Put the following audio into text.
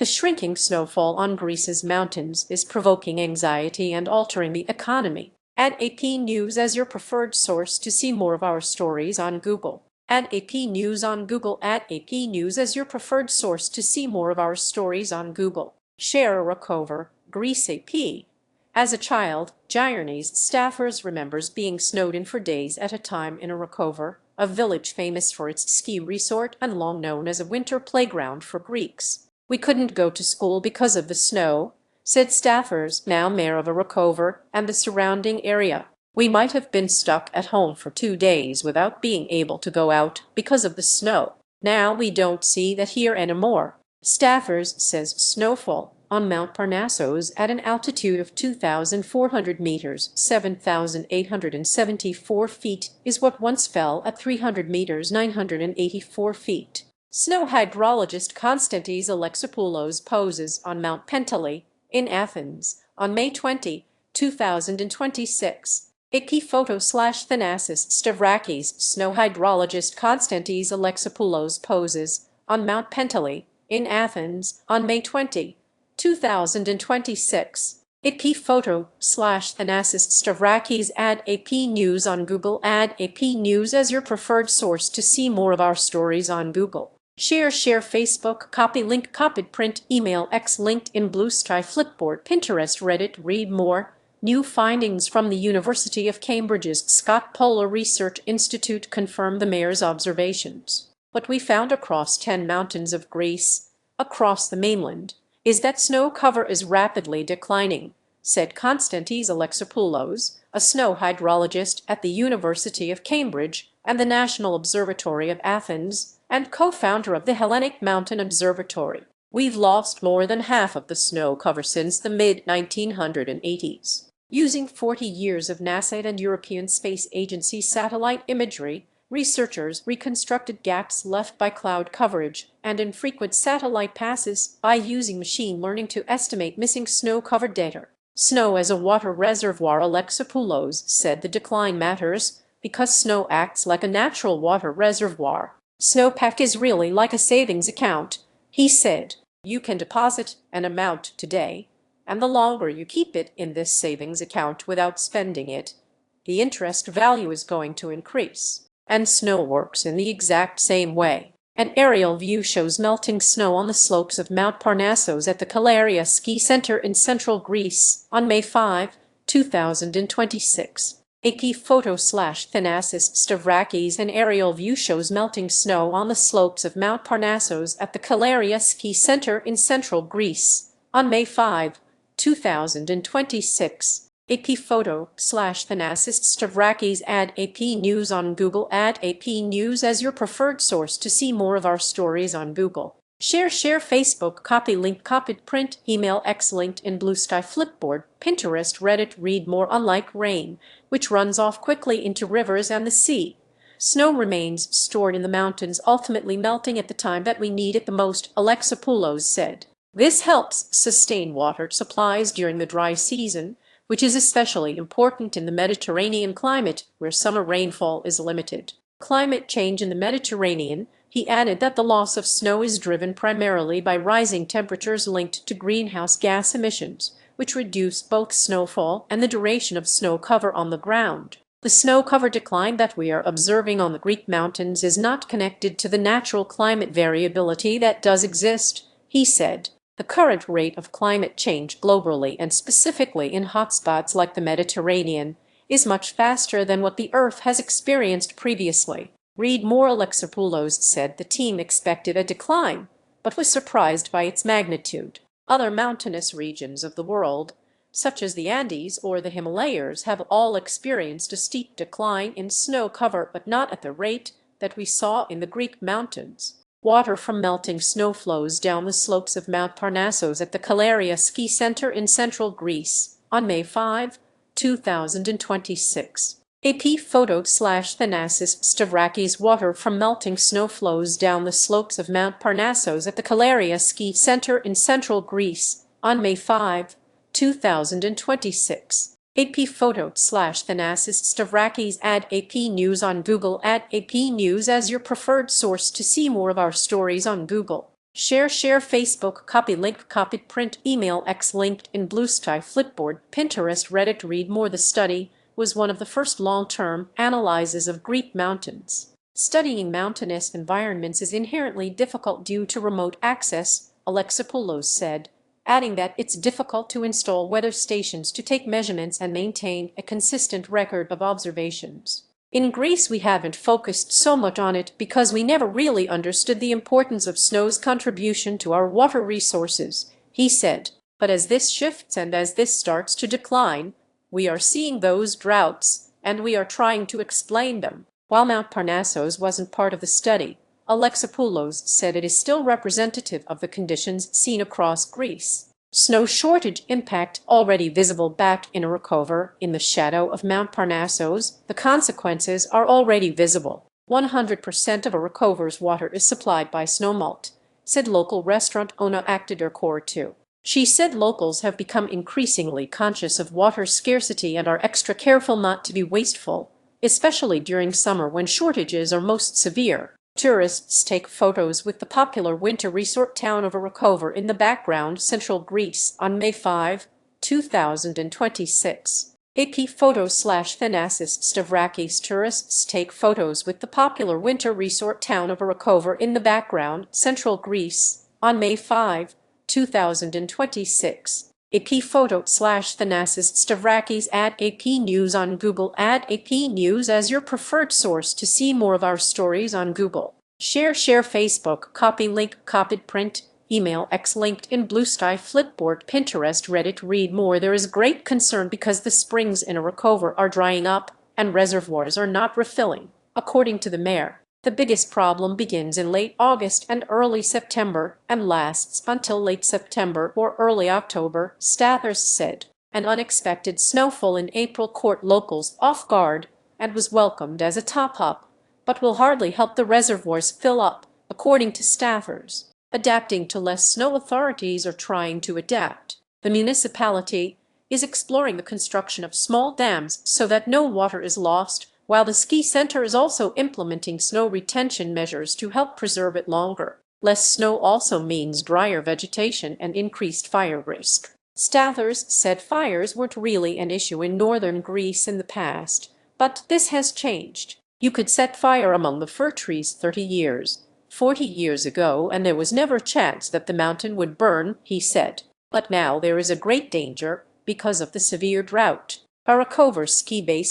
The shrinking snowfall on Greece's mountains is provoking anxiety and altering the economy. Add AP News as your preferred source to see more of our stories on Google. Add AP News on Google. Add AP News as your preferred source to see more of our stories on Google. Share Arachova, Greece AP. As a child, Giannis Stathas remembers being snowed in for days at a time in Arachova, a village famous for its ski resort and long known as a winter playground for Greeks. "We couldn't go to school because of the snow," said Stathas, now mayor of Arachova and the surrounding area. "We might have been stuck at home for 2 days without being able to go out because of the snow. Now we don't see that here anymore." Stathas says snowfall on Mount Parnassos at an altitude of 2,400 meters (7,874 feet) is what once fell at 300 meters (984 feet). Snow hydrologist Konstantinos Alexopoulos poses on Mount Penteli in Athens on May 20, 2026. AP photo/Thanasis Stavrakis. Snow hydrologist Konstantinos Alexopoulos poses on Mount Penteli in Athens on May 20, 2026. AP photo/Thanasis Stavrakis. Add AP News on Google. Add AP News as your preferred source to see more of our stories on Google. Share Facebook, copy link, copied print, email, X, LinkedIn, Bluesky, Flipboard, Pinterest, Reddit. Read more. New findings from the University of Cambridge's Scott Polar Research Institute confirm the mayor's observations. "What we found across 10 mountains of Greece, across the mainland, is that snow cover is rapidly declining," said Konstantinos Alexopoulos, a snow hydrologist at the University of Cambridge and the National Observatory of Athens, and co-founder of the Hellenic Mountain Observatory. "We've lost more than half of the snow cover since the mid-1980s. Using 40 years of NASA and European Space Agency satellite imagery, researchers reconstructed gaps left by cloud coverage and infrequent satellite passes by using machine learning to estimate missing snow-covered data. Snow as a water reservoir. Alexopoulos said the decline matters because snow acts like a natural water reservoir. "Snowpack is really like a savings account," he said. "You can deposit an amount today, and the longer you keep it in this savings account without spending it, the interest value is going to increase. And snow works in the exact same way." An aerial view shows melting snow on the slopes of Mount Parnassos at the Kalaria Ski Center in central Greece on May 5, 2026. AP photo/Thanasis Stavrakis. An aerial view shows melting snow on the slopes of Mount Parnassos at the Kalaria Ski Center in central Greece on May 5, 2026. AP photo/Thanasis Stavrakis. Add AP News on Google. Add AP News as your preferred source to see more of our stories on Google. Share Facebook, copy link, copied print, email, X, LinkedIn, Bluesky, Flipboard, Pinterest, Reddit. Read more. Unlike rain, which runs off quickly into rivers and the sea, snow remains stored in the mountains, ultimately melting at the time that we need it the most, Alexopoulos said. This helps sustain water supplies during the dry season, which is especially important in the Mediterranean climate, where summer rainfall is limited. Climate change in the Mediterranean. He added that the loss of snow is driven primarily by rising temperatures linked to greenhouse gas emissions, which reduce both snowfall and the duration of snow cover on the ground. "The snow cover decline that we are observing on the Greek mountains is not connected to the natural climate variability that does exist," he said. "The current rate of climate change globally and specifically in hotspots like the Mediterranean is much faster than what the Earth has experienced previously." Read more. Alexopoulos said the team expected a decline, but was surprised by its magnitude. Other mountainous regions of the world, such as the Andes or the Himalayas, have all experienced a steep decline in snow cover, but not at the rate that we saw in the Greek mountains. Water from melting snow flows down the slopes of Mount Parnassos at the Kalaria Ski Center in central Greece on May 5, 2026. AP photo/Thanasis Stavrakis. Water from melting snow flows down the slopes of Mount Parnassos at the Kalaria Ski Center in central Greece on May 5, 2026. AP photo/Thanasis Stavrakis. Add AP News on Google. Add AP News as your preferred source to see more of our stories on Google. Share Facebook copy link copied print email X linked in Bluesky Flipboard Pinterest Reddit read more. The study was one of the first long-term analyses of Greek mountains. Studying mountainous environments is inherently difficult due to remote access, Alexopoulos said, adding that it's difficult to install weather stations to take measurements and maintain a consistent record of observations. In Greece we haven't focused so much on it because we never really understood the importance of snow's contribution to our water resources, he said. But as this shifts and as this starts to decline, we are seeing those droughts, and we are trying to explain them. While Mount Parnassos wasn't part of the study, Alexopoulos said it is still representative of the conditions seen across Greece. Snow shortage impact already visible back in Arachova in the shadow of Mount Parnassos. The consequences are already visible. 100% of Arachova's water is supplied by snowmelt, said local restaurant owner Arachova too. She said locals have become increasingly conscious of water scarcity and are extra careful not to be wasteful, especially during summer when shortages are most severe. Tourists take photos with the popular winter resort town of Arachova in the background, central Greece, on May 5, 2026. AP photo/Thanasis Stavrakis. Tourists take photos with the popular winter resort town of Arachova in the background, central Greece, on May 5, 2026. AP photo/Thanasis Stavrakis. Add AP News on Google. Add AP News as your preferred source to see more of our stories on Google. Share Facebook copy link copied print email X linked in Bluesky Flipboard Pinterest Reddit read more. There is great concern because the springs in Arachova are drying up and reservoirs are not refilling, according to the mayor. The biggest problem begins in late August and early September and lasts until late September or early October, Stathas said. An unexpected snowfall in April caught locals off guard and was welcomed as a top-up, but will hardly help the reservoirs fill up, according to Stathas. Adapting to less snow, authorities are trying to adapt. The municipality is exploring the construction of small dams so that no water is lost, while the ski center is also implementing snow retention measures to help preserve it longer. Less snow also means drier vegetation and increased fire risk. Stathas said fires weren't really an issue in northern Greece in the past, but this has changed. You could set fire among the fir trees 40 years ago, and there was never a chance that the mountain would burn, he said. But now there is a great danger because of the severe drought. Arachova's ski base